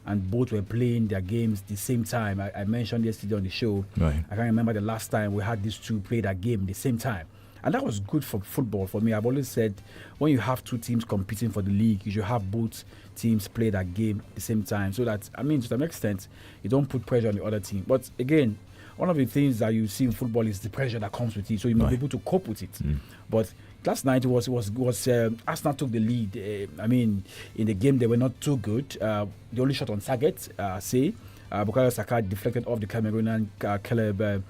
and both were playing their games the same time. I mentioned yesterday on the show. Right. I can't remember the last time we had these two play that game the same time. And that was good for football for me. I've always said when you have two teams competing for the league, you should have both teams play that game at the same time. So that, I mean, to some extent, you don't put pressure on the other team. But again, one of the things that you see in football is the pressure that comes with it. So you must be able to cope with it. But last night Arsenal took the lead. I mean, in the game they were not too good. They only shot on target. Bukayo Saka deflected off the Cameroonian 𝐃𝐈𝐒,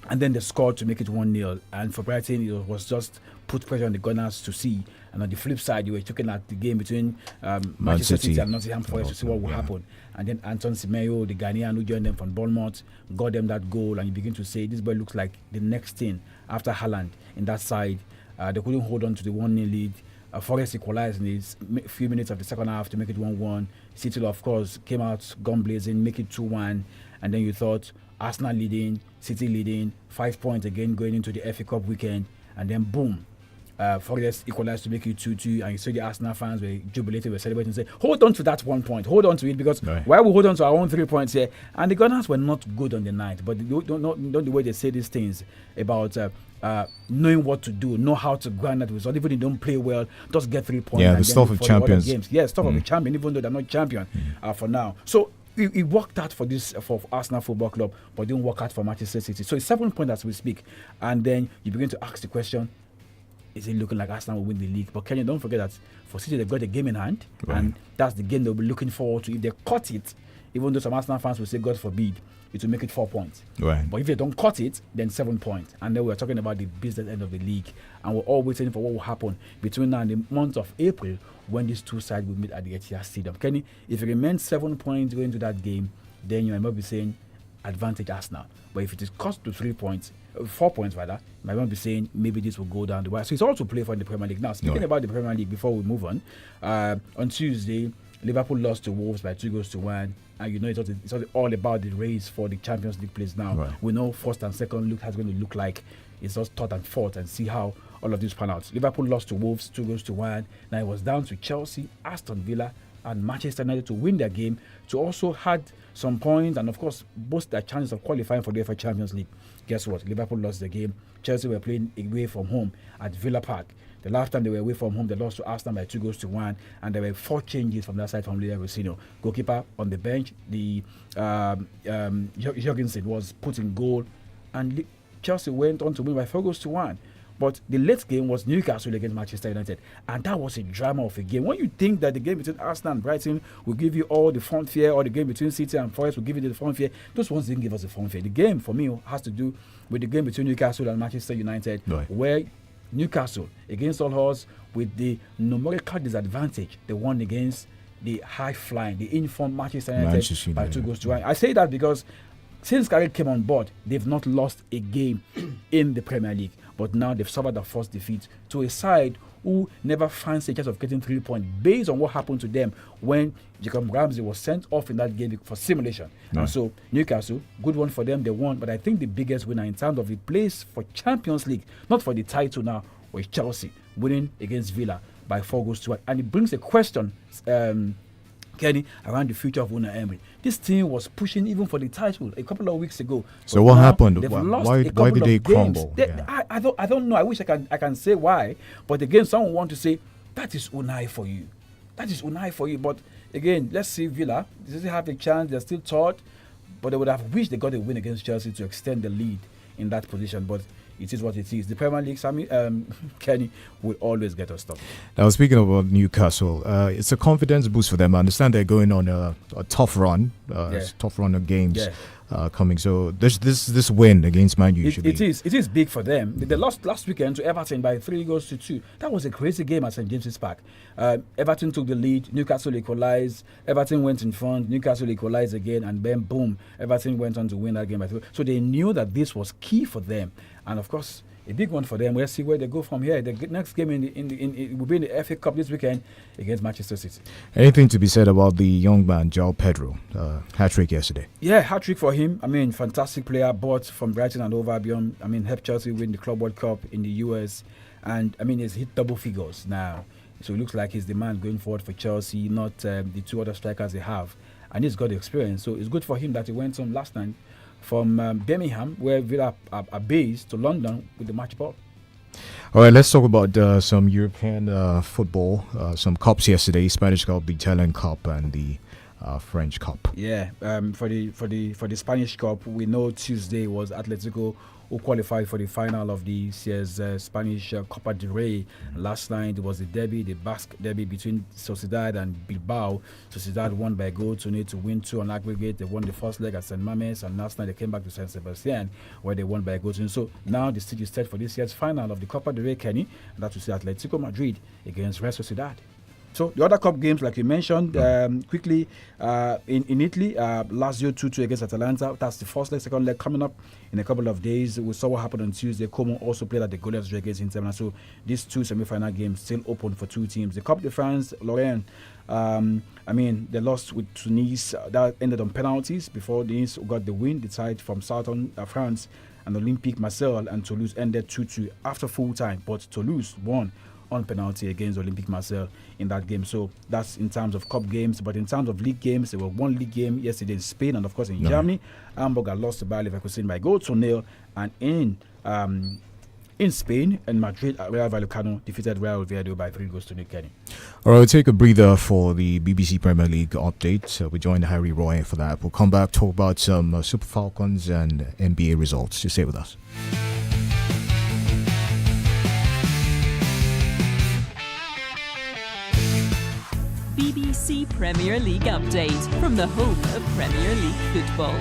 and then they scored to make it 1-0. And for Brighton, it was just put pressure on the Gunners to see. And on the flip side, you were looking at the game between Manchester City and Nottingham Forest to see what would happen. And then Anton Semenyo, the Ghanaian who joined them from Bournemouth, got them that goal. And you begin to say, this boy looks like the next thing after Haaland in that side. They couldn't hold on to the 1-0 lead. Forest equalized in a few minutes of the second half to make it 1-1. City, of course, came out gun blazing, make it 2-1. And then you thought Arsenal leading, City leading, 5 points again going into the FA Cup weekend. And then boom, Forest equalized to make it 2-2. And you saw the Arsenal fans were jubilating, were celebrating, and say, hold on to that 1 point, hold on to it, because why we hold on to our own 3 points here? And the Gunners were not good on the night, but don't the way they say these things about knowing what to do, know how to grind that result. Even if you don't play well, just get 3 points. Yeah, the stuff of champions. Yeah, stuff of a champion, even though they're not champion for now. So it worked out for Arsenal Football Club, but it didn't work out for Manchester City. So it's 7 points as we speak. And then you begin to ask the question, is it looking like Arsenal will win the league? But Kenya, don't forget that for City, they've got a game in hand. And that's the game they'll be looking forward to. If they cut it, even though some Arsenal fans will say, God forbid, it will make it 4 points. But if they don't cut it, then 7 points. And then we're talking about the business end of the league. And we're all waiting for what will happen between now and the month of April when these two sides will meet at the Etihad Stadium. Kenny, if it remains 7 points going into that game, then you might be saying advantage Arsenal. But if it is cut to 3 points, 4 points rather, you might be saying maybe this will go down the wire. So it's all to play for in the Premier League. Now, speaking about the Premier League before we move on Tuesday, Liverpool lost to Wolves by 2-1. And you know it's all about the race for the Champions League place now. We know first and second look how it's going to look like. It's just third and fourth, and see how all of this pan out. Liverpool lost to Wolves 2-1. Now it was down to Chelsea, Aston Villa, and Manchester United to win their game, to also had some points and of course boost their chances of qualifying for the UEFA Champions League. Guess what? Liverpool lost the game. Chelsea were playing away from home at Villa Park. The last time they were away from home, they lost to Arsenal by 2-1, and there were 4 changes from that side from Leroy Sane. Goalkeeper on the bench, the Jorgensen was put in goal, and Chelsea went on to win by 4-1. But the late game was Newcastle against Manchester United, and that was a drama of a game. When you think that the game between Arsenal and Brighton will give you all the fanfare, or the game between City and Forest will give you the fanfare, those ones didn't give us the fanfare. The game for me has to do with the game between Newcastle and Manchester United, where Newcastle against all odds, with the numerical disadvantage, they won against the high-flying, the informed Manchester United by 2-1. I say that because since Carrick came on board, they've not lost a game in the Premier League. But now they've suffered their first defeat to a side who never fancied a chance of getting 3 points based on what happened to them when Jacob Ramsey was sent off in that game for simulation. And so Newcastle, good one for them, they won. But I think the biggest winner in terms of the place for Champions League, not for the title now, was Chelsea winning against Villa by 4-1. And it brings a question, Kenny, around the future of Unai Emery. This team was pushing even for the title a couple of weeks ago. So what happened? Why did they crumble? I don't know. I wish I can say why. But again, someone want to say, that is Unai for you. That is Unai for you. But again, let's see Villa. They still have a chance. They're still third. But they would have wished they got a win against Chelsea to extend the lead in that position. But it is what it is. The Premier League, Kenny, will always get us stuff. Now, speaking about Newcastle, it's a confidence boost for them. I understand they're going on a tough run, tough run of games coming. So this win against Man U should be... It is big for them. They lost last weekend to Everton by 3-2. That was a crazy game at St. James's Park. Everton took the lead. Newcastle equalized. Everton went in front. Newcastle equalized again, and then boom, Everton went on to win that game by 3. So they knew that this was key for them. And of course, a big one for them. We'll see where they go from here. The next game will be in the FA Cup this weekend against Manchester City. Anything to be said about the young man, João Pedro? Hat-trick yesterday. Yeah, hat-trick for him. I mean, fantastic player, bought from Brighton and Hove Albion. I mean, helped Chelsea win the Club World Cup in the US. And, I mean, he's hit double figures now So it looks like he's the man going forward for Chelsea, not the two other strikers they have. And he's got the experience. So it's good for him that he went on last night from Birmingham, where Villa are based, to London with the match ball. All right, let's talk about some European football. Some cups yesterday: Spanish Cup, the Italian Cup, and the French Cup. Yeah, for the Spanish Cup, we know Tuesday was Atletico who qualified for the final of the Spanish Copa del Rey. Last night it was the derby, the Basque derby between Sociedad and Bilbao. Sociedad won by a goal to need to win 2 on aggregate. They won the first leg at St. Mamés, and last night they came back to San Sebastian where they won by a goal to 0. So now the stage is set for this year's final of the Copa del Rey, Kenny, and that will see Atletico Madrid against Real Sociedad. So the other cup games, like you mentioned, quickly in Italy, Lazio 2-2 against Atalanta. That's the first leg. Second leg coming up in a couple of days. We saw what happened on Tuesday. Como also played at the goalless draw against Inter Milan. So these 2 semi-final games still open for 2 teams. The Coupe de France, Lorient, they lost with Tunis. That ended on penalties before the Nice got the win. The side from southern France and Olympique Marseille and Toulouse ended 2-2 after full time. But Toulouse won on penalty against Olympique Marseille in that game. So that's in terms of cup games. But in terms of league games, there were 1 league game yesterday in Spain and of course in Germany. Hamburg lost to Bayer Leverkusen by goal to 0. And in Spain, in Madrid, Rayo Vallecano defeated Real Oviedo by 3 goals to 0. Kenny. All right, we'll take a breather for the BBC Premier League update. We joined Harry Roy for that. We'll come back, talk about some Super Falcons and NBA results. Just stay with us. BBC Premier League update from the home of Premier League football.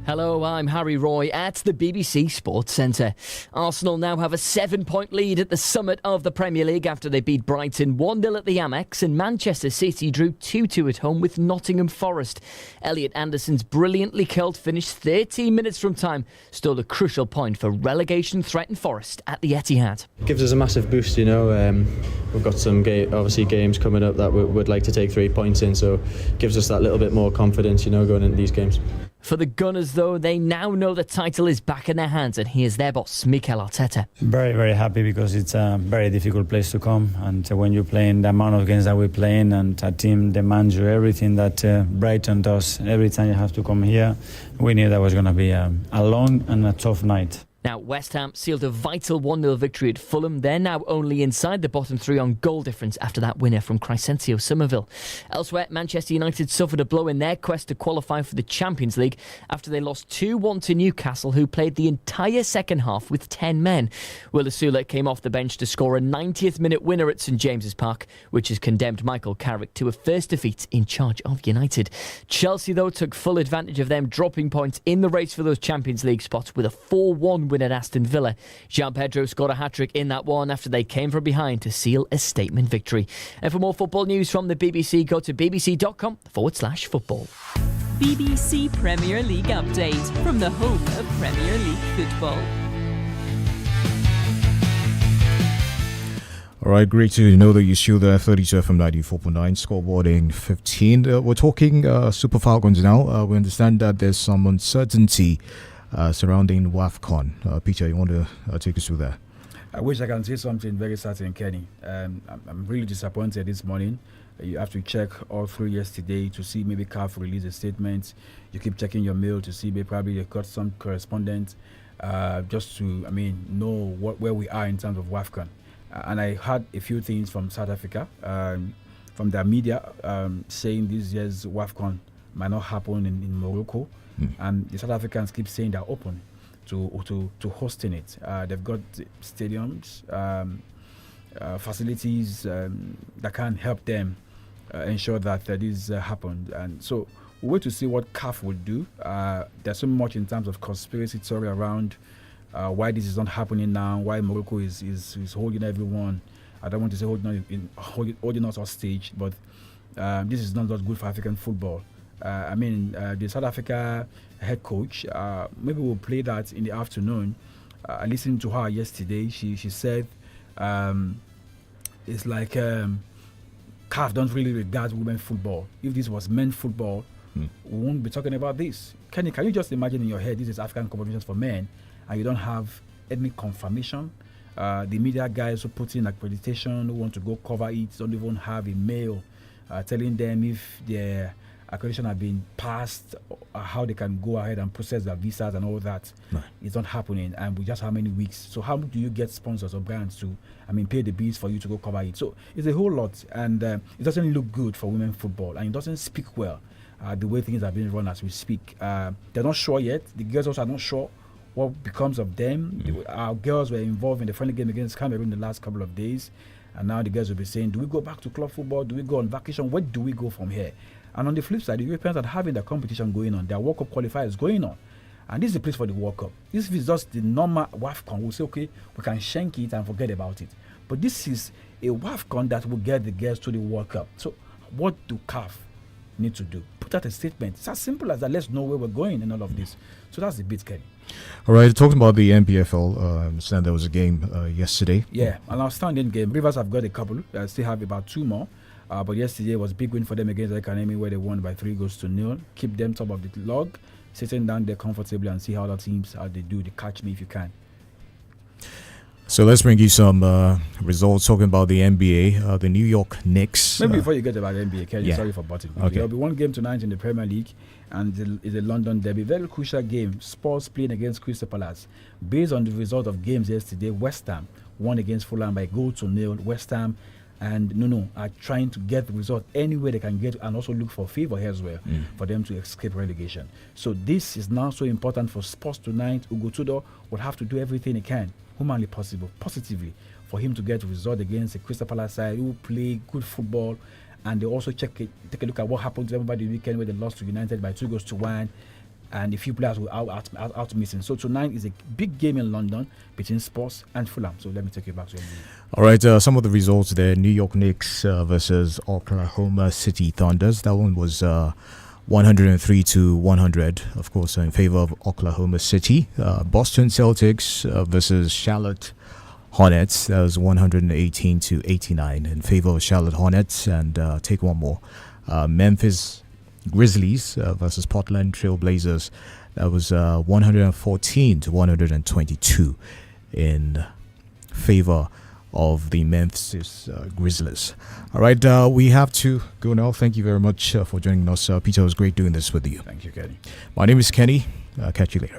Hello, I'm Harry Roy at the BBC Sports Centre. Arsenal now have a 7-point lead at the summit of the Premier League after they beat Brighton 1-0 at the Amex, and Manchester City drew 2-2 at home with Nottingham Forest. Elliot Anderson's brilliantly curled finish 13 minutes from time stole a crucial point for relegation-threatened Forest at the Etihad. Gives us a massive boost, you know. We've got some obviously games coming up that we would like to take 3 points in, so gives us that little bit more confidence, you know, going into these games. For the Gunners, though, they now know the title is back in their hands, and here's their boss, Mikel Arteta. Very, very happy because it's a very difficult place to come, and when you're playing the amount of games that we're playing and a team demands you everything that Brighton does, every time you have to come here, we knew that was going to be a long and a tough night. Now, West Ham sealed a vital 1-0 victory at Fulham. They're now only inside the bottom 3 on goal difference after that winner from Crescencio Somerville. Elsewhere, Manchester United suffered a blow in their quest to qualify for the Champions League after they lost 2-1 to Newcastle, who played the entire second half with 10 men. Willisula came off the bench to score a 90th minute winner at St James's Park, which has condemned Michael Carrick to a first defeat in charge of United. Chelsea, though, took full advantage of them dropping points in the race for those Champions League spots with a 4-1 win at Aston Villa. Jean Pedro scored a hat-trick in that one after they came from behind to seal a statement victory. And for more football news from the BBC, go to bbc.com/football. BBC Premier League update from the home of Premier League football. All right, great to know that you're still there. 32 FM 94.9, Scoreboard in 15. We're talking Super Falcons now. We understand that there's some uncertainty surrounding WAFCON. Peter, you want to take us through that? I wish I can say something very certain, Kenny. I'm really disappointed this morning. You have to check all through yesterday to see maybe CAF release a statement. You keep checking your mail to see maybe probably they got some correspondence just to know where we are in terms of WAFCON. And I heard a few things from South Africa, from their media, saying this year's WAFCON might not happen in Morocco. And the South Africans keep saying they're open to hosting it. They've got stadiums, facilities that can help them ensure that this happens. And so we wait to see what CAF will do. There's so much in terms of conspiracy theory around why this is not happening now, why Morocco is holding everyone. I don't want to say holding us hostage, but this is not good for African football. The South Africa head coach, maybe we'll play that in the afternoon. I listened to her yesterday. She said it's like CAF don't really regard women's football. If this was men's football, we won't be talking about this. Can you just imagine in your head, this is African competitions for men, and you don't have ethnic confirmation, The media guys who put in accreditation, who want to go cover it, don't even have a mail telling them if their accreditation have been passed, how they can go ahead and process their visas and all that. Right. It's not happening, and we just how many weeks. So how do you get sponsors or brands to, pay the bills for you to go cover it? So it's a whole lot, and it doesn't look good for women football, and it doesn't speak well the way things are being run as we speak. They're not sure yet. The girls also are not sure what becomes of them. Our girls were involved in the friendly game against Cameroon the last couple of days, and now the girls will be saying, do we go back to club football? Do we go on vacation? Where do we go from here? And on the flip side, the Europeans are having the competition going on. Their World Cup qualifiers going on. And this is the place for the World Cup. This is just the normal WAFCON. We'll say, okay, we can shank it and forget about it. But this is a WAFCON that will get the girls to the World Cup. So what do CAF need to do? Put out a statement. It's as simple as that. Let's know where we're going in all of this. So that's the bit, Kenny. All right, talking about the NPFL, I understand there was a game yesterday. Yeah, an outstanding game. Rivers have got a couple. Still have about 2 more. But yesterday was a big win for them against the Academy, where they won by 3-0. Keep them top of the log, sitting down there comfortably and see how other teams, how they do. They catch me if you can. So let's bring you some results talking about the NBA. The New York Knicks. Maybe before you get about the NBA, Kelly, yeah. sorry for butting. Okay. There'll be one game tonight in the Premier League, and it's a London derby. Very crucial game. Spurs playing against Crystal Palace. Based on the result of games yesterday, West Ham won against Fulham by 0-0. West Ham and Nuno are trying to get the result anywhere they can get, and also look for favor as well for them to escape relegation. So this is now so important for Spurs tonight. Ugo Tudor will have to do everything he can, humanly possible, positively, for him to get a result against the Crystal Palace side who play good football, and they also take a look at what happened to them over the weekend where they lost to United by 2-1. And a few players were out missing. So tonight is a big game in London between Spurs and Fulham. So let me take you back to NBA. All right, some of the results there. New York Knicks versus Oklahoma City Thunders. That one was 103-100, of course, in favor of Oklahoma City. Boston Celtics versus Charlotte Hornets. That was 118-89 in favor of Charlotte Hornets. And take one more. Memphis Grizzlies versus Portland Trail Blazers. That was 114-122 in favor of the Memphis Grizzlies. All right, we have to go now. Thank you very much for joining us. Peter, it was great doing this with you. Thank you, Kenny. My name is Kenny. Catch you later.